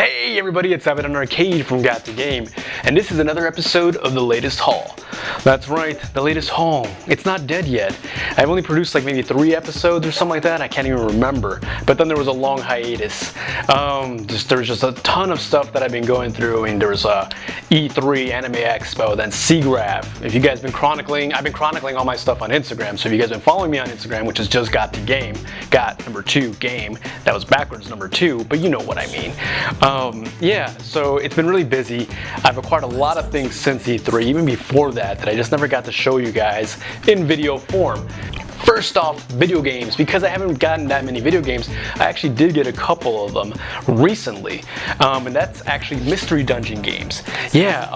Hey everybody, it's Abbott on Arcade from Got the Game, and this is another episode of the latest haul. That's right, the latest haul. It's not dead yet. I've only produced like maybe 3 episodes or something like that. I can't even remember. But then there was a long hiatus. There's just a ton of stuff that I've been going through. I mean, there was E3, Anime Expo, then SIGGRAPH. If you guys been chronicling, I've been chronicling all my stuff on Instagram. So if you guys been following me on Instagram, which is just Got the Game, Got number 2 game. That was backwards number 2, but you know what I mean. Yeah, so it's been really busy. I've acquired a lot of things since E3, even before that I just never got to show you guys in video form. First off, video games. Because I haven't gotten that many video games, I actually did get a couple of them recently. And that's actually mystery dungeon games. Yeah,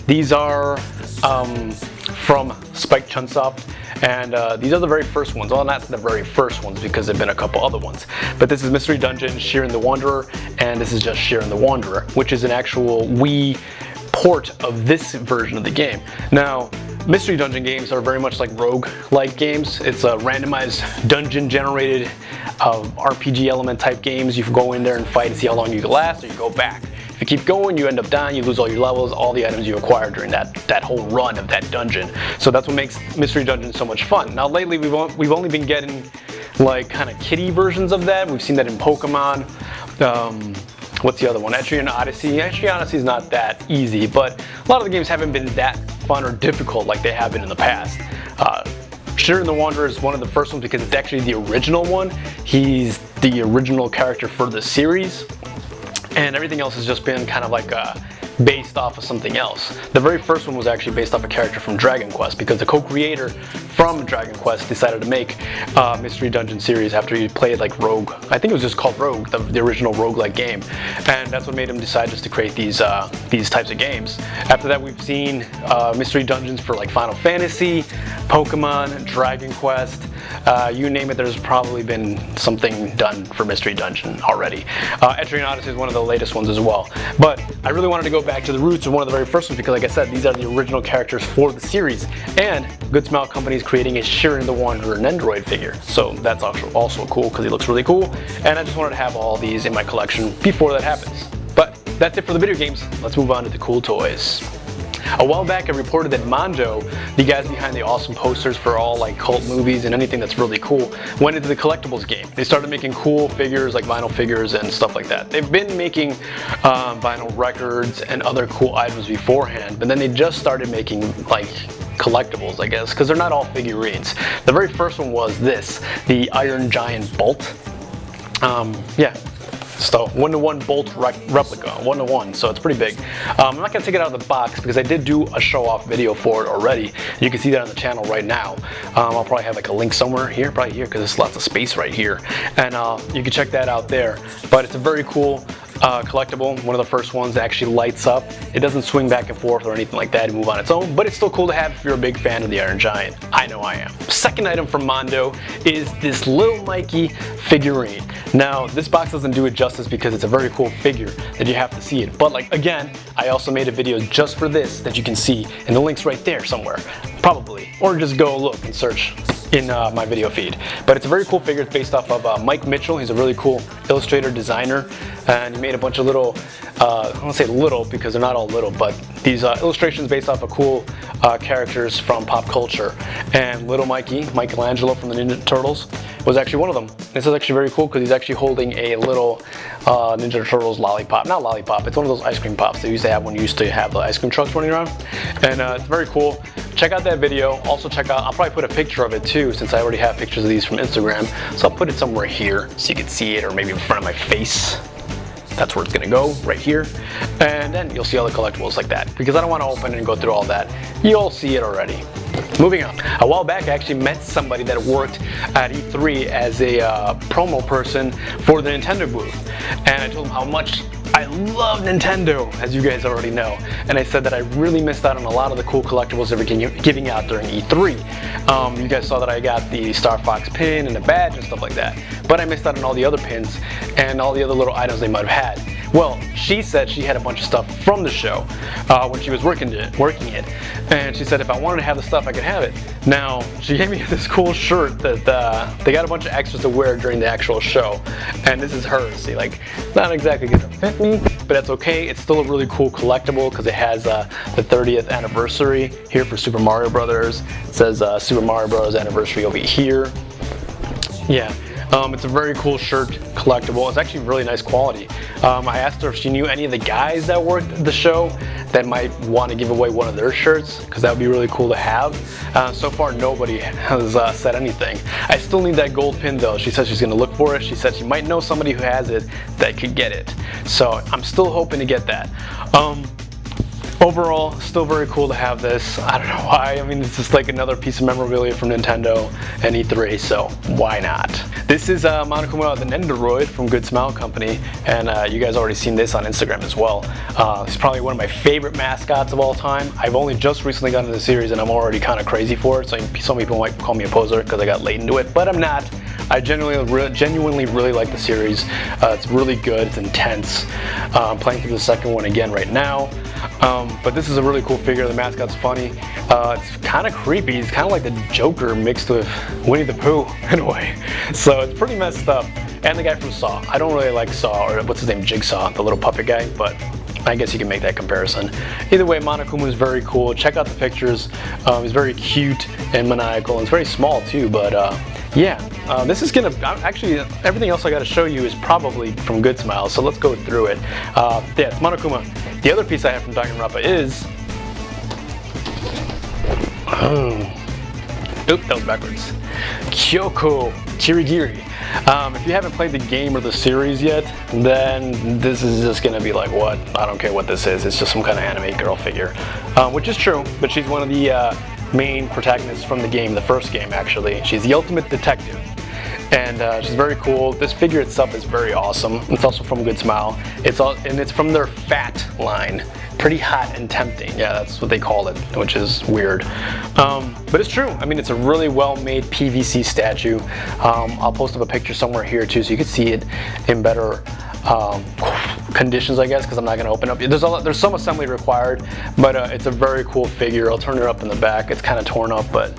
these are from Spike Chunsoft. And these are the very first ones. Well, not the very first ones because there have been a couple other ones. But this is Mystery Dungeon, Shiren the Wanderer, and this is just Shiren the Wanderer, which is an actual Wii port of this version of the game. Now, Mystery Dungeon games are very much like rogue-like games. It's a randomized dungeon-generated RPG element type games. You can go in there and fight and see how long you can last, or you go back. If you keep going, you end up dying, you lose all your levels, all the items you acquire during that whole run of that dungeon. So that's what makes Mystery Dungeon so much fun. Now lately we've only been getting like kind of kiddie versions of that. We've seen that in Pokemon. What's the other one? Etrian Odyssey. Etrian Odyssey is not that easy, but a lot of the games haven't been that fun or difficult like they have been in the past. Shiren the Wanderer is one of the first ones because it's actually the original one. He's the original character for the series. And everything else has just been kind of like based off of something else. The very first one was actually based off a character from Dragon Quest because the co-creator from Dragon Quest decided to make a Mystery Dungeon series after he played like Rogue. I think it was just called Rogue, the original roguelike game. And that's what made him decide just to create these types of games. After that, we've seen Mystery Dungeons for like Final Fantasy, Pokemon, Dragon Quest. You name it, there's probably been something done for Mystery Dungeon already. Etrian Odyssey is one of the latest ones as well. But I really wanted to go back to the roots of one of the very first ones because, like I said, these are the original characters for the series. And Good Smile Company is creating a Shiren the Wanderer Nendoroid figure. So that's also cool because he looks really cool. And I just wanted to have all these in my collection before that happens. But that's it for the video games. Let's move on to the cool toys. A while back I reported that Mondo, the guys behind the awesome posters for all like cult movies and anything that's really cool, went into the collectibles game. They started making cool figures like vinyl figures and stuff like that. They've been making vinyl records and other cool items beforehand, but then they just started making like collectibles, I guess, because they're not all figurines. The very first one was this, the Iron Giant Bolt. Yeah. So 1-to-1 Bolt replica, 1-to-1, so it's pretty big. I'm not gonna take it out of the box because I did do a show-off video for it already. You can see that on the channel right now. I'll probably have like a link somewhere here, probably here because there's lots of space right here. And you can check that out there. But it's a very cool collectible, one of the first ones that actually lights up. It doesn't swing back and forth or anything like that and move on its own, but it's still cool to have if you're a big fan of the Iron Giant. I know I am. Second item from Mondo is this little Mikey figurine. Now, this box doesn't do it justice because it's a very cool figure that you have to see it. But like, again, I also made a video just for this that you can see, and the link's right there somewhere, probably. Or just go look and search in my video feed. But it's a very cool figure. It's based off of Mike Mitchell. He's a really cool illustrator, designer, and he made a bunch of little, I don't want to say little because they're not all little, but these illustrations based off of cool characters from pop culture. And little Mikey, Michelangelo from the Ninja Turtles, was actually one of them. This is actually very cool because he's actually holding a little Ninja Turtles lollipop. Not lollipop, it's one of those ice cream pops they used to have when you used to have the ice cream trucks running around. And it's very cool. Check out that video. Also check out, I'll probably put a picture of it too since I already have pictures of these from Instagram. So I'll put it somewhere here so you can see it, or maybe in front of my face. That's where it's gonna go, right here. And then you'll see all the collectibles like that. Because I don't want to open it and go through all that. You'll see it already. Moving on. A while back I actually met somebody that worked at E3 as a promo person for the Nintendo booth. And I told him how much I love Nintendo, as you guys already know. And I said that I really missed out on a lot of the cool collectibles they were giving out during E3. You guys saw that I got the Star Fox pin and a badge and stuff like that. but I missed out on all the other pins and all the other little items they might have had. Well, she said she had a bunch of stuff from the show when she was working it, and she said if I wanted to have the stuff, I could have it. Now, she gave me this cool shirt that they got a bunch of extras to wear during the actual show, and this is hers. See, like, not exactly gonna fit me, but that's okay. It's still a really cool collectible because it has the 30th anniversary here for Super Mario Brothers. It says Super Mario Bros. Anniversary over here. Yeah. It's a very cool shirt, collectible. It's actually really nice quality. I asked her if she knew any of the guys that worked the show that might want to give away one of their shirts, because that would be really cool to have. So far, nobody has said anything. I still need that gold pin though. She said she's going to look for it. She said she might know somebody who has it that could get it. So I'm still hoping to get that. Overall, still very cool to have this. I don't know why. I mean, it's just like another piece of memorabilia from Nintendo and E3, so why not? This is Monokuma the Nendoroid from Good Smile Company, and you guys already seen this on Instagram as well. He's probably one of my favorite mascots of all time. I've only just recently gotten into the series and I'm already kind of crazy for it, so some people might call me a poser because I got late into it, but I'm not. I genuinely really like the series. It's really good, it's intense. I'm playing through the second one again right now. But this is a really cool figure. The mascot's funny. It's kind of creepy. It's kind of like the Joker mixed with Winnie the Pooh in a way. So it's pretty messed up. And the guy from Saw. I don't really like Saw, or what's his name, Jigsaw, the little puppet guy, but I guess you can make that comparison. Either way, Monokuma is very cool. Check out the pictures. He's very cute and maniacal, and it's very small too, but yeah, this is gonna, actually, everything else I gotta show you is probably from Good Smile, so let's go through it. Yeah, it's Monokuma. The other piece I have from Danganronpa is, oop, that was backwards. Kyoko Kirigiri. If you haven't played the game or the series yet, then this is just gonna be like, what? I don't care what this is. It's just some kind of anime girl figure, which is true, but she's one of the main protagonists from the game, the first game actually. She's the ultimate detective, and she's very cool. This figure itself is very awesome. It's also from Good Smile. It's from their Fat line. Pretty hot and tempting. Yeah, that's what they call it, which is weird. But it's true. I mean, it's a really well-made PVC statue. I'll post up a picture somewhere here too, so you can see it in better conditions, I guess, because I'm not going to open up. There's some assembly required, but it's a very cool figure. I'll turn it up in the back. It's kind of torn up, but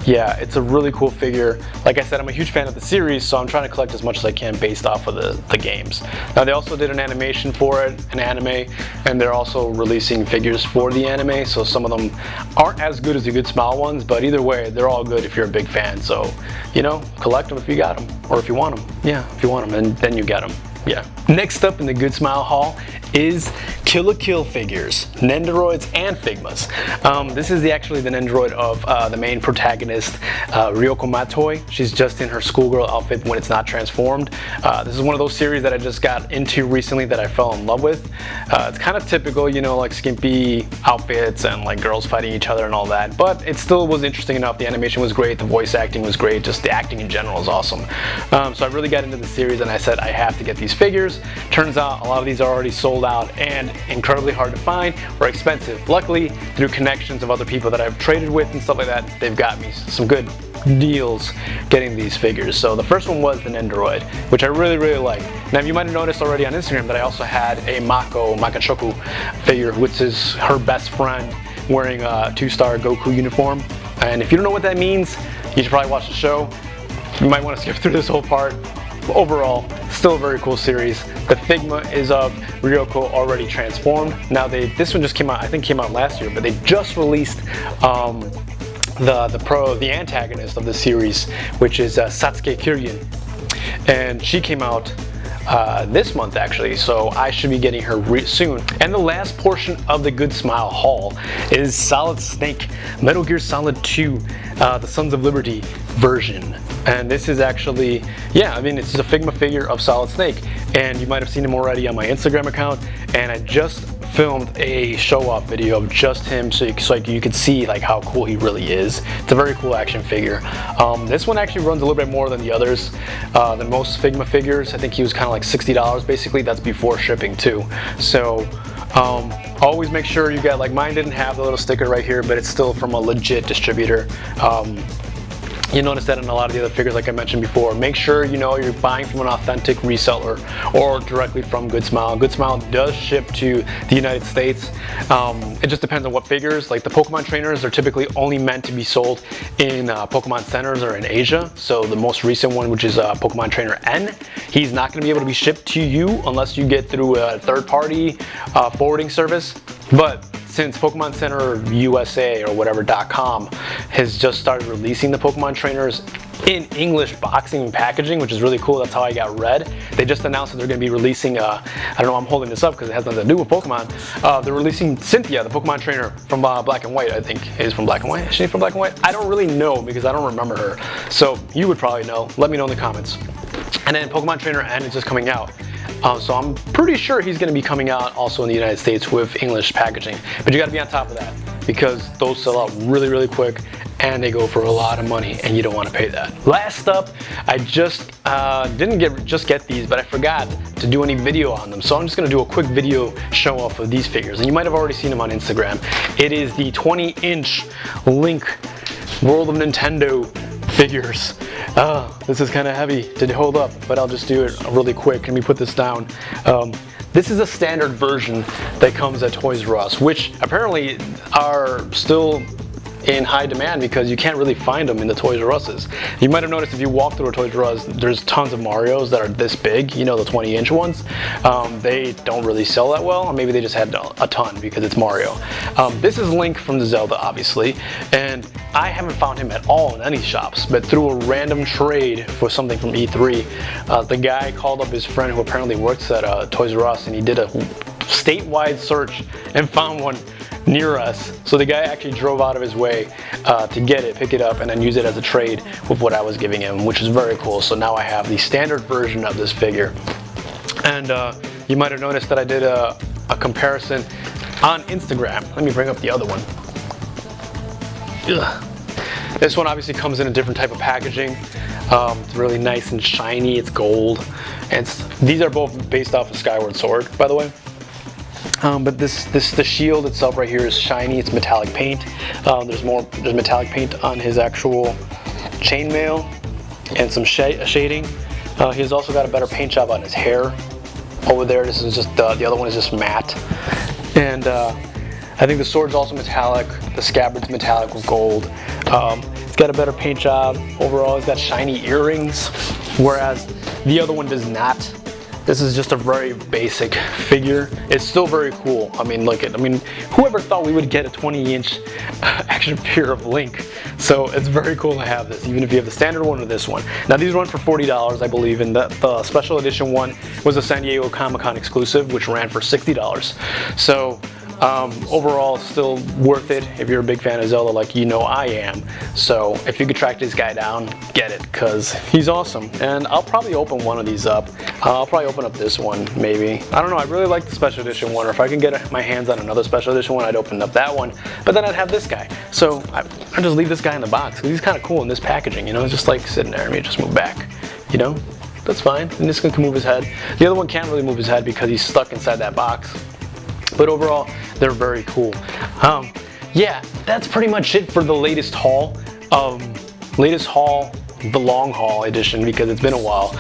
yeah, it's a really cool figure. Like I said, I'm a huge fan of the series, so I'm trying to collect as much as I can based off of the games. Now, they also did an animation for it, an anime, and they're also releasing figures for the anime, so some of them aren't as good as the Good Smile ones, but either way, they're all good if you're a big fan. So, you know, collect them if you got them, or if you want them. Yeah, if you want them, and then you get them. Yeah. Next up in the Good Smile haul is Killa Kill figures, Nendoroids and Figmas. This is actually the Nendoroid of the main protagonist, Ryoko Matoi. She's just in her schoolgirl outfit when it's not transformed. This is one of those series that I just got into recently that I fell in love with. It's kind of typical, you know, like skimpy outfits and like girls fighting each other and all that, but it still was interesting enough. The animation was great, the voice acting was great, just the acting in general is awesome. So I really got into the series and I said I have to get these figures. Turns out a lot of these are already sold out and incredibly hard to find or expensive. Luckily, through connections of other people that I've traded with and stuff like that, they've got me some good deals getting these figures. So the first one was the Nendoroid, which I really like. Now, you might have noticed already on Instagram that I also had a Makashoku figure, which is her best friend wearing a 2-star Goku uniform. And if you don't know what that means, you should probably watch the show. You might want to skip through this whole part. Overall, still a very cool series. The Figma is of Ryoko already transformed. Now this one just came out, I think came out last year, but they just released the antagonist of the series, which is Satsuki Kiryu, and she came out this month actually, so I should be getting her soon. And the last portion of the Good Smile haul is Solid Snake Metal Gear Solid 2, the Sons of Liberty version. And this is actually, yeah, I mean, it's a Figma figure of Solid Snake, and you might have seen him already on my Instagram account, and I just filmed a show-off video of just him so you could see like how cool he really is. It's a very cool action figure. This one actually runs a little bit more than the others, than most Figma figures. I think he was kind of like $60 basically. That's before shipping too. So always make sure you get, like mine didn't have the little sticker right here, but it's still from a legit distributor. You notice that in a lot of the other figures, like I mentioned before. Make sure you know you're buying from an authentic reseller or directly from Good Smile. Good Smile does ship to the United States. It just depends on what figures. Like the Pokemon trainers are typically only meant to be sold in Pokemon centers or in Asia. So the most recent one, which is Pokemon Trainer N, he's not going to be able to be shipped to you unless you get through a third-party forwarding service. But since Pokemon Center USA or whatever.com has just started releasing the Pokemon trainers in English boxing and packaging, which is really cool. That's how I got Red. They just announced that they're going to be releasing, I don't know, I'm holding this up because it has nothing to do with Pokemon. They're releasing Cynthia, the Pokemon trainer from Black and White, I think. Is from Black and White? Is she from Black and White? I don't really know because I don't remember her. So you would probably know. Let me know in the comments. And then Pokemon Trainer N is just coming out. So I'm pretty sure he's going to be coming out also in the United States with English packaging. But you got to be on top of that because those sell out really, really quick and they go for a lot of money and you don't want to pay that. Last up, I just didn't get these, but I forgot to do any video on them. So I'm just going to do a quick video show off of these figures. And you might have already seen them on Instagram. It is the 20-inch Link World of Nintendo figures. This is kind of heavy to hold up, but I'll just do it really quick. Let me put this down. This is a standard version that comes at Toys R Us, which apparently are still in high demand because you can't really find them in the Toys R Us's. You might have noticed if you walk through a Toys R Us, there's tons of Marios that are this big, you know, the 20-inch ones. They don't really sell that well, or maybe they just had a ton because it's Mario. This is Link from the Zelda, obviously, and I haven't found him at all in any shops, but through a random trade for something from E3, the guy called up his friend who apparently works at Toys R Us, and he did a statewide search and found one near us. So the guy actually drove out of his way to get it, pick it up, and then use it as a trade with what I was giving him, which is very cool. So now I have the standard version of this figure. And you might have noticed that I did a comparison on Instagram. Let me bring up the other one. Ugh. This one obviously comes in a different type of packaging. It's really nice and shiny, it's gold. And these are both based off of Skyward Sword, by the way. But the shield itself right here is shiny. It's metallic paint. There's metallic paint on his actual chainmail and some shading. He's also got a better paint job on his hair over there. This is just the other one is just matte. And I think the sword's also metallic. The scabbard's metallic with gold. It's got a better paint job overall. It's got shiny earrings, whereas the other one does not. This is just a very basic figure. It's still very cool. I mean, look at, whoever thought we would get a 20-inch action figure of Link? So it's very cool to have this, even if you have the standard one or this one. Now these run for $40, I believe, and the special edition one was a San Diego Comic-Con exclusive, which ran for $60. So overall, still worth it if you're a big fan of Zelda like you know I am. So if you could track this guy down, get it, because he's awesome. And I'll probably open one of these up. I'll probably open up this one, maybe. I don't know, I really like the special edition one, or if I can get my hands on another special edition one, I'd open up that one. But then I'd have this guy. So I just leave this guy in the box, because he's kind of cool in this packaging, you know, it's just like sitting there. Let me just move back, you know? That's fine. And this one can move his head. The other one can't really move his head because he's stuck inside that box. But overall, they're very cool. Yeah, that's pretty much it for the latest haul. The long haul edition, because it's been a while.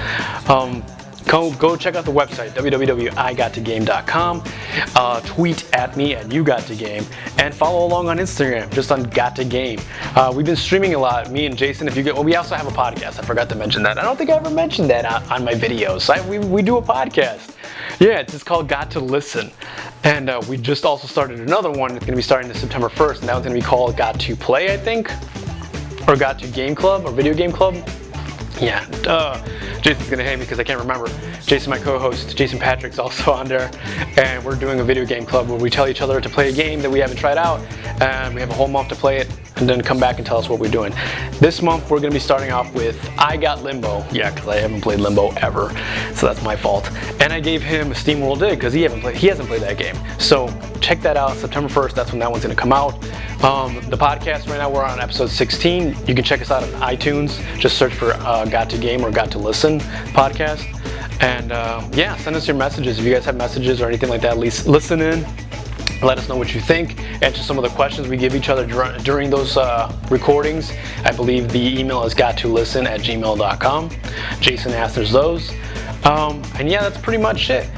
Go check out the website, www.igotTogame.com. Tweet at me at YouGotToGame, and follow along on Instagram, just on GotToGame. We've been streaming a lot, me and Jason. We also have a podcast. I forgot to mention that. I don't think I ever mentioned that on my videos. We do a podcast. Yeah, it's just called Got to Listen. And we just also started another one. It's going to be starting this September 1st, and that one's going to be called Got to Play, I think. Or Got to Game Club, or Video Game Club. Yeah, Jason's going to hate me because I can't remember. Jason, my co-host, Jason Patrick's also on there. And we're doing a video game club where we tell each other to play a game that we haven't tried out. And we have a whole month to play it, and then come back and tell us what we're doing. This month, we're going to be starting off with I Got Limbo. Yeah, because I haven't played Limbo ever, so that's my fault. And I gave him Steam World Dig because he hasn't played that game. So check that out. September 1st, that's when that one's going to come out. The podcast, right now we're on episode 16. You can check us out on iTunes. Just search for Got to Game or Got to Listen podcast. And yeah, send us your messages. If you guys have messages or anything like that, at least listen in. Let us know what you think. Answer some of the questions we give each other during those recordings. I believe the email is gottolisten@gmail.com. Jason answers those. And yeah, that's pretty much it.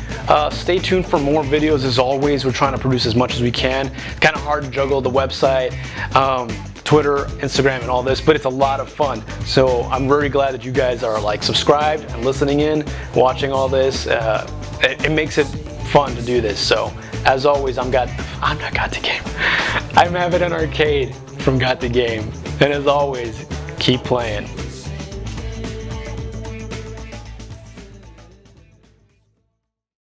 Stay tuned for more videos. As always, we're trying to produce as much as we can. It's kind of hard to juggle the website, Twitter, Instagram, and all this, but it's a lot of fun. So I'm very glad that you guys are like subscribed and listening in, watching all this. It makes it fun to do this. So as always, I'm not Got the Game. I'm Avid and Arcade from Got the Game. And as always, keep playing.